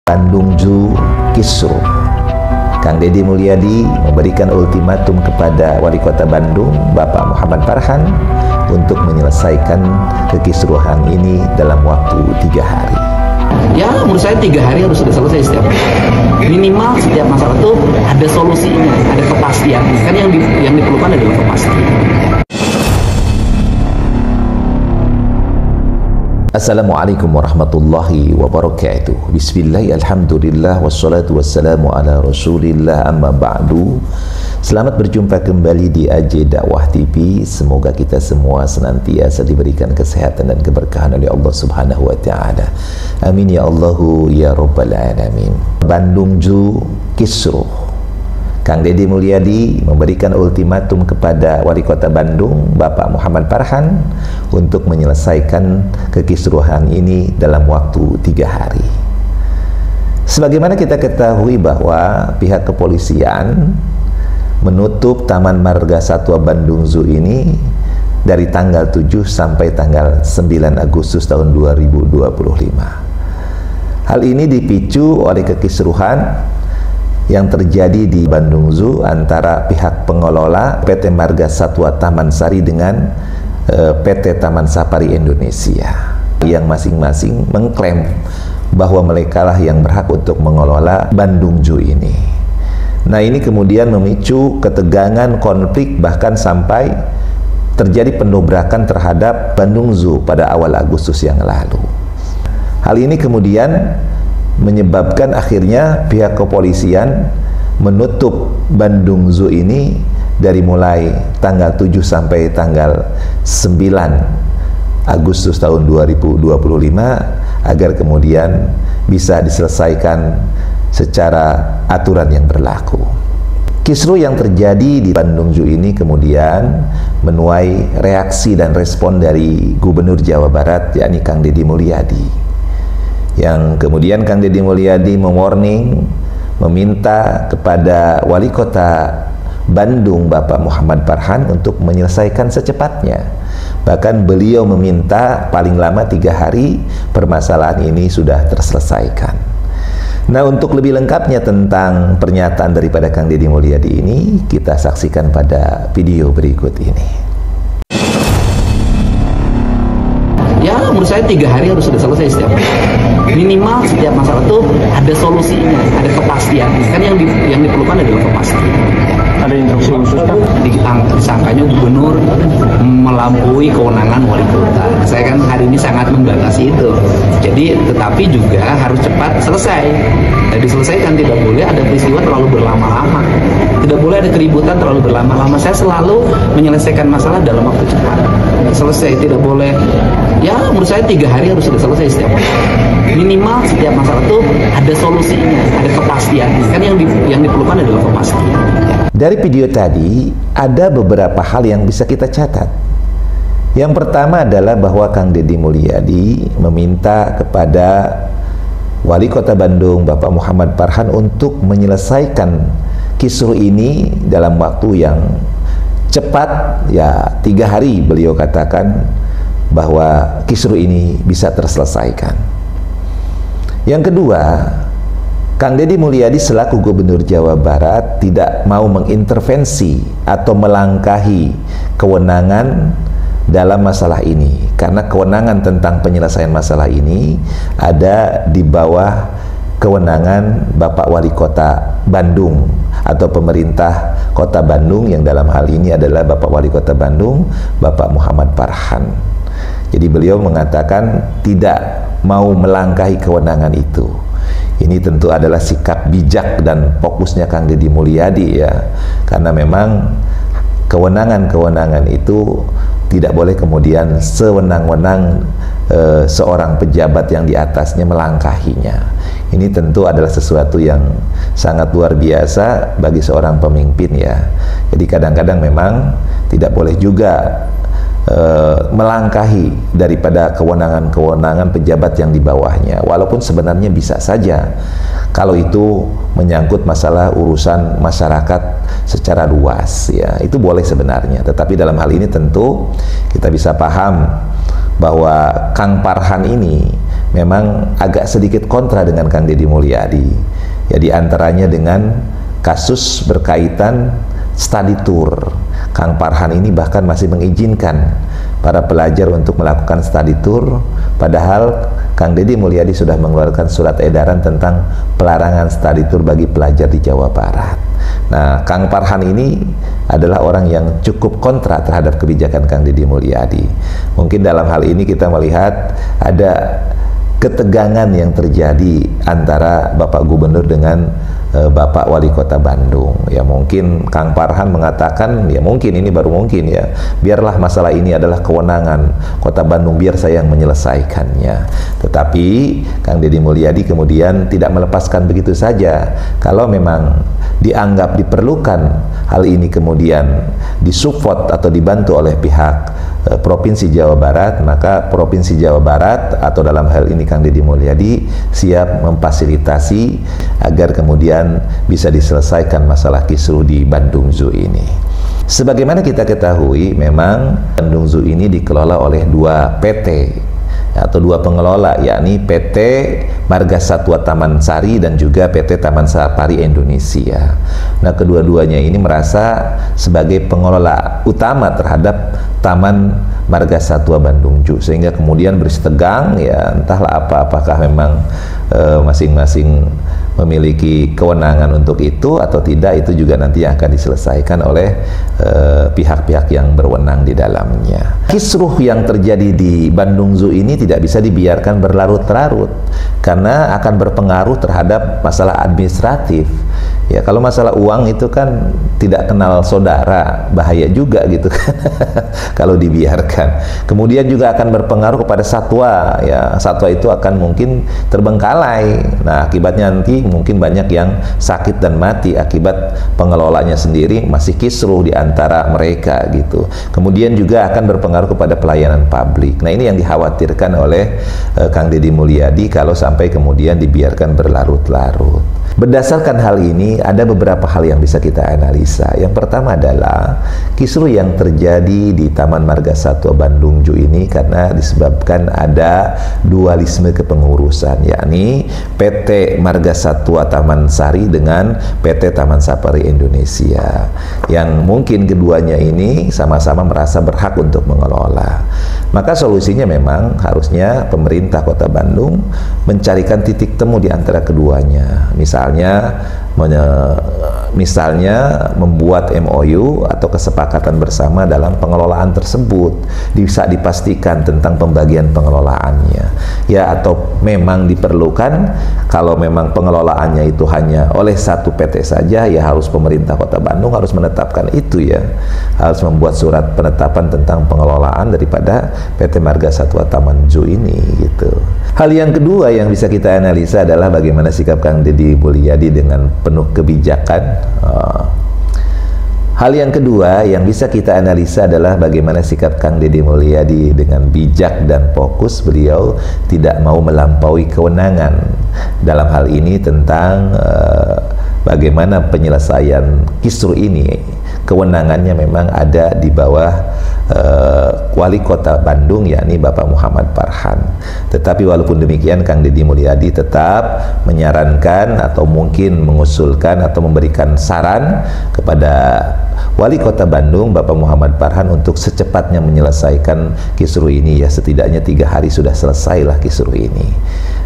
Bandung Zoo Kisruh. Kang Deddy Mulyadi memberikan ultimatum kepada Wali Kota Bandung, Bapak Muhammad Farhan, untuk menyelesaikan kekisruhan ini dalam waktu 3 hari. Ya, menurut saya 3 hari harus sudah selesai setiap minimal setiap masalah itu ada solusinya, ada kepastian. Kan yang diperlukan adalah kepastian. Assalamualaikum warahmatullahi wabarakatuh. Bismillah, alhamdulillah, wassalatu wassalamu ala rasulillah, amma ba'du. Selamat berjumpa kembali di AJ Dakwah TV. Semoga kita semua senantiasa diberikan kesehatan dan keberkahan oleh Allah Subhanahu wa ta'ala. Amin ya Allahu ya Rabbal alamin. Bandung Zoo Kisruh. Kang Deddy Mulyadi memberikan ultimatum kepada Wali Kota Bandung, Bapak Muhammad Farhan, untuk menyelesaikan kekisruhan ini dalam waktu 3 hari. Sebagaimana kita ketahui bahwa pihak kepolisian menutup Taman Marga Satwa Bandung Zoo ini dari tanggal 7 sampai tanggal 9 Agustus tahun 2025. Hal ini dipicu oleh kekisruhan yang terjadi di Bandung Zoo antara pihak pengelola PT Marga Satwa Taman Sari dengan PT Taman Safari Indonesia, yang masing-masing mengklaim bahwa mereka lah yang berhak untuk mengelola Bandung Zoo ini. Nah, ini kemudian memicu ketegangan, konflik, bahkan sampai terjadi pendobrakan terhadap Bandung Zoo pada awal Agustus yang lalu. Hal ini kemudian menyebabkan akhirnya pihak kepolisian menutup Bandung Zoo ini dari mulai tanggal 7 sampai tanggal 9 Agustus tahun 2025 agar kemudian bisa diselesaikan secara aturan yang berlaku. Kisruh yang terjadi di Bandung Zoo ini kemudian menuai reaksi dan respon dari Gubernur Jawa Barat, yakni Kang Deddy Mulyadi, yang kemudian Kang Deddy Mulyadi mewarning, meminta kepada Wali Kota Bandung, Bapak Muhammad Farhan, untuk menyelesaikan secepatnya. Bahkan beliau meminta paling lama 3 hari permasalahan ini sudah terselesaikan. Nah, untuk lebih lengkapnya tentang pernyataan daripada Kang Deddy Mulyadi ini, kita saksikan pada video berikut ini. Ya, menurut saya 3 hari harus sudah selesai setiap minimal setiap masalah itu ada solusinya, ada kepastian. Kan yang diperlukan adalah kepastian. Ada instruksi khusus kan? Disangkanya gubernur melampaui kewenangan wali kota. Saya kan hari ini sangat membatasi itu. Jadi, tetapi juga harus cepat selesai. Nah, diselesaikan, tidak boleh ada peristiwa terlalu berlama-lama. Tidak boleh ada keributan terlalu berlama-lama. Saya selalu menyelesaikan masalah dalam waktu cepat. Selesai, tidak boleh. Ya, menurut saya 3 hari harus sudah selesai setiap minimal setiap masalah itu ada solusinya, ada kepastian. Kan yang diperlukan adalah kepastian. Dari video tadi ada beberapa hal yang bisa kita catat. Yang pertama adalah bahwa Kang Deddy Mulyadi meminta kepada Wali Kota Bandung, Bapak Muhammad Farhan, untuk menyelesaikan kisruh ini dalam waktu yang cepat, ya 3 hari beliau katakan bahwa kisruh ini bisa terselesaikan. Yang kedua, Kang Deddy Mulyadi selaku Gubernur Jawa Barat tidak mau mengintervensi atau melangkahi kewenangan dalam masalah ini, karena kewenangan tentang penyelesaian masalah ini ada di bawah kewenangan Bapak Wali Kota Bandung atau pemerintah Kota Bandung, yang dalam hal ini adalah Bapak Wali Kota Bandung, Bapak Muhammad Farhan. Jadi beliau mengatakan tidak mau melangkahi kewenangan itu. Ini tentu adalah sikap bijak dan fokusnya Kang Deddy Mulyadi, ya, karena memang kewenangan-kewenangan itu tidak boleh kemudian sewenang-wenang seorang pejabat yang di atasnya melangkahinya. Ini tentu adalah sesuatu yang sangat luar biasa bagi seorang pemimpin, ya. Jadi kadang-kadang memang tidak boleh juga melangkahi daripada kewenangan-kewenangan pejabat yang di bawahnya, walaupun sebenarnya bisa saja kalau itu menyangkut masalah urusan masyarakat secara luas, ya, itu boleh sebenarnya. Tetapi dalam hal ini tentu kita bisa paham bahwa Kang Farhan ini memang agak sedikit kontra dengan Kang Deddy Mulyadi. Ya, di antaranya dengan kasus berkaitan study tour. Kang Farhan ini bahkan masih mengizinkan para pelajar untuk melakukan study tour, padahal Kang Deddy Mulyadi sudah mengeluarkan surat edaran tentang pelarangan study tour bagi pelajar di Jawa Barat. Nah, Kang Farhan ini adalah orang yang cukup kontra terhadap kebijakan Kang Deddy Mulyadi. Mungkin dalam hal ini kita melihat ada ketegangan yang terjadi antara Bapak Gubernur dengan Bapak Wali Kota Bandung. Ya, mungkin Kang Farhan mengatakan, ya mungkin ini baru mungkin ya, biarlah masalah ini adalah kewenangan Kota Bandung, biar saya yang menyelesaikannya. Tetapi Kang Deddy Mulyadi kemudian tidak melepaskan begitu saja. Kalau memang dianggap diperlukan hal ini kemudian disupport atau dibantu oleh pihak Provinsi Jawa Barat, maka Provinsi Jawa Barat atau dalam hal ini Kang Deddy Mulyadi siap memfasilitasi agar kemudian bisa diselesaikan masalah kisruh di Bandung Zoo ini. Sebagaimana kita ketahui, memang Bandung Zoo ini dikelola oleh dua PT atau dua pengelola, yakni PT Marga Satwa Taman Sari dan juga PT Taman Safari Indonesia. Nah, kedua-duanya ini merasa sebagai pengelola utama terhadap Taman Marga Satwa Bandung Zoo, sehingga kemudian bersetegang, ya entahlah apakah memang masing-masing memiliki kewenangan untuk itu atau tidak, itu juga nanti yang akan diselesaikan oleh pihak-pihak yang berwenang di dalamnya. Kisruh yang terjadi di Bandung Zoo ini tidak bisa dibiarkan berlarut-larut karena akan berpengaruh terhadap masalah administratif. Ya, kalau masalah uang itu kan tidak kenal saudara, bahaya juga gitu kan kalau dibiarkan. Kemudian juga akan berpengaruh kepada satwa, ya satwa itu akan mungkin terbengkalai. Nah, akibatnya nanti mungkin banyak yang sakit dan mati akibat pengelolanya sendiri masih kisruh di antara mereka gitu. Kemudian juga akan berpengaruh kepada pelayanan publik. Nah, ini yang dikhawatirkan oleh Kang Deddy Mulyadi kalau sampai kemudian dibiarkan berlarut-larut. Berdasarkan hal ini, ada beberapa hal yang bisa kita analisa. Yang pertama adalah kisruh yang terjadi di Taman Marga Satwa Bandung Zoo ini karena disebabkan ada dualisme kepengurusan, yakni PT Marga Satwa Taman Sari dengan PT Taman Safari Indonesia, yang mungkin keduanya ini sama-sama merasa berhak untuk mengelola. Maka solusinya memang harusnya pemerintah Kota Bandung mencarikan titik temu di antara keduanya. Misalnya membuat MOU atau kesepakatan bersama dalam pengelolaan tersebut, bisa dipastikan tentang pembagian pengelolaannya. Ya, atau memang diperlukan kalau memang pengelolaannya itu hanya oleh satu PT saja, ya harus pemerintah Kota Bandung harus menetapkan itu, ya harus membuat surat penetapan tentang pengelolaan daripada PT Marga Satwa Taman Zoo ini gitu. Hal yang kedua yang bisa kita analisa adalah bagaimana sikap Kang Deddy Mulyadi dengan penuh kebijakan. Hal yang kedua yang bisa kita analisa adalah bagaimana sikap Kang Deddy Mulyadi dengan bijak dan fokus. Beliau tidak mau melampaui kewenangan dalam hal ini tentang bagaimana penyelesaian kisruh ini. Kewenangannya memang ada di bawah Wali Kota Bandung, yakni Bapak Muhammad Farhan. Tetapi walaupun demikian, Kang Deddy Mulyadi tetap menyarankan atau mungkin mengusulkan atau memberikan saran kepada Wali Kota Bandung, Bapak Muhammad Farhan, untuk secepatnya menyelesaikan kisruh ini. Ya, setidaknya 3 hari sudah selesailah kisruh ini.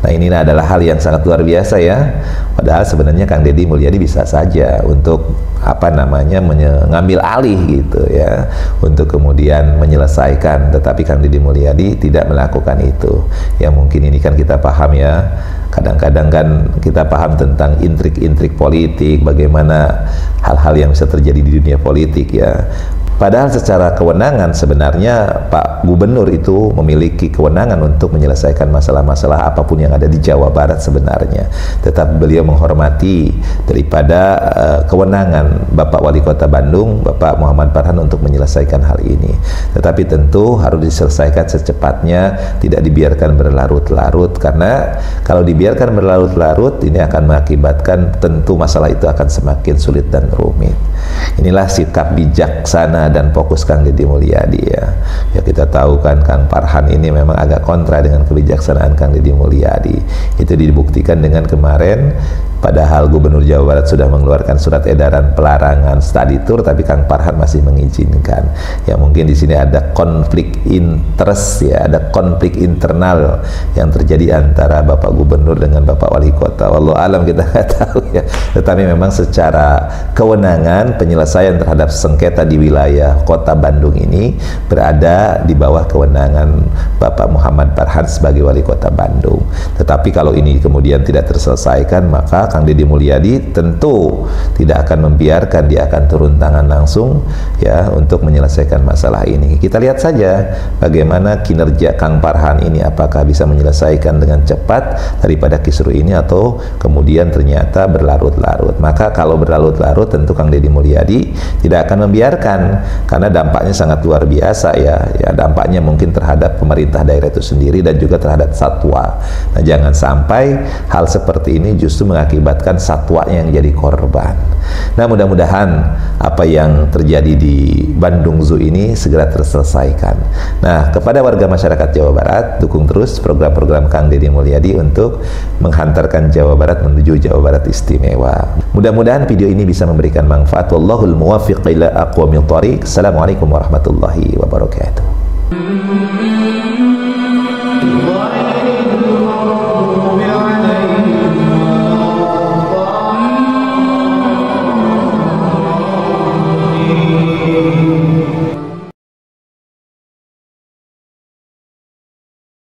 Nah, ini adalah hal yang sangat luar biasa, ya. Padahal sebenarnya Kang Deddy Mulyadi bisa saja untuk mengambil alih gitu, ya, untuk kemudian menyelesaikan. Tetapi Kang Deddy Mulyadi tidak melakukan itu. Ya, mungkin ini kan kita paham, ya. Kadang-kadang kan kita paham tentang intrik-intrik politik, bagaimana hal-hal yang bisa terjadi di dunia politik, ya. Padahal secara kewenangan sebenarnya Pak Gubernur itu memiliki kewenangan untuk menyelesaikan masalah-masalah apapun yang ada di Jawa Barat sebenarnya. Tetapi beliau menghormati daripada kewenangan Bapak Wali Kota Bandung, Bapak Muhammad Farhan, untuk menyelesaikan hal ini. Tetapi tentu harus diselesaikan secepatnya, tidak dibiarkan berlarut-larut, karena kalau dibiarkan berlarut-larut ini akan mengakibatkan tentu masalah itu akan semakin sulit dan rumit. Inilah sikap bijaksana dan fokus Kang Deddy Mulyadi ya. Ya kita tahu kan Kang Farhan ini memang agak kontra dengan kebijaksanaan Kang Deddy Mulyadi. Itu dibuktikan dengan kemarin, padahal Gubernur Jawa Barat sudah mengeluarkan surat edaran pelarangan study tour, tapi Kang Farhan masih mengizinkan. Ya mungkin di sini ada konflik interest ya, ada konflik internal yang terjadi antara Bapak Gubernur dengan Bapak Wali Kota. Wallahu alam, kita nggak tahu ya. Tetapi memang secara kewenangan penyelesaian terhadap sengketa di wilayah Kota Bandung ini berada di bawah kewenangan Bapak Muhammad Farhan sebagai Wali Kota Bandung. Tetapi kalau ini kemudian tidak terselesaikan, maka Kang Deddy Mulyadi tentu tidak akan membiarkan, dia akan turun tangan langsung ya untuk menyelesaikan masalah ini. Kita lihat saja bagaimana kinerja Kang Farhan ini, apakah bisa menyelesaikan dengan cepat daripada kisru ini atau kemudian ternyata berlarut-larut. Maka kalau berlarut-larut tentu Kang Deddy Mulyadi tidak akan membiarkan, karena dampaknya sangat luar biasa ya. Ya dampaknya mungkin terhadap pemerintah daerah itu sendiri dan juga terhadap satwa. Nah jangan sampai hal seperti ini justru mengakibatkan satwa yang jadi korban. Nah mudah-mudahan apa yang terjadi di Bandung Zoo ini segera terselesaikan. Nah kepada warga masyarakat Jawa Barat, dukung terus program-program Kang Deddy Mulyadi untuk menghantarkan Jawa Barat menuju Jawa Barat istimewa. Mudah-mudahan video ini bisa memberikan manfaat. Wallahul muwaffiq ila aqwamit thoriq. Assalamualaikum warahmatullahi wabarakatuh.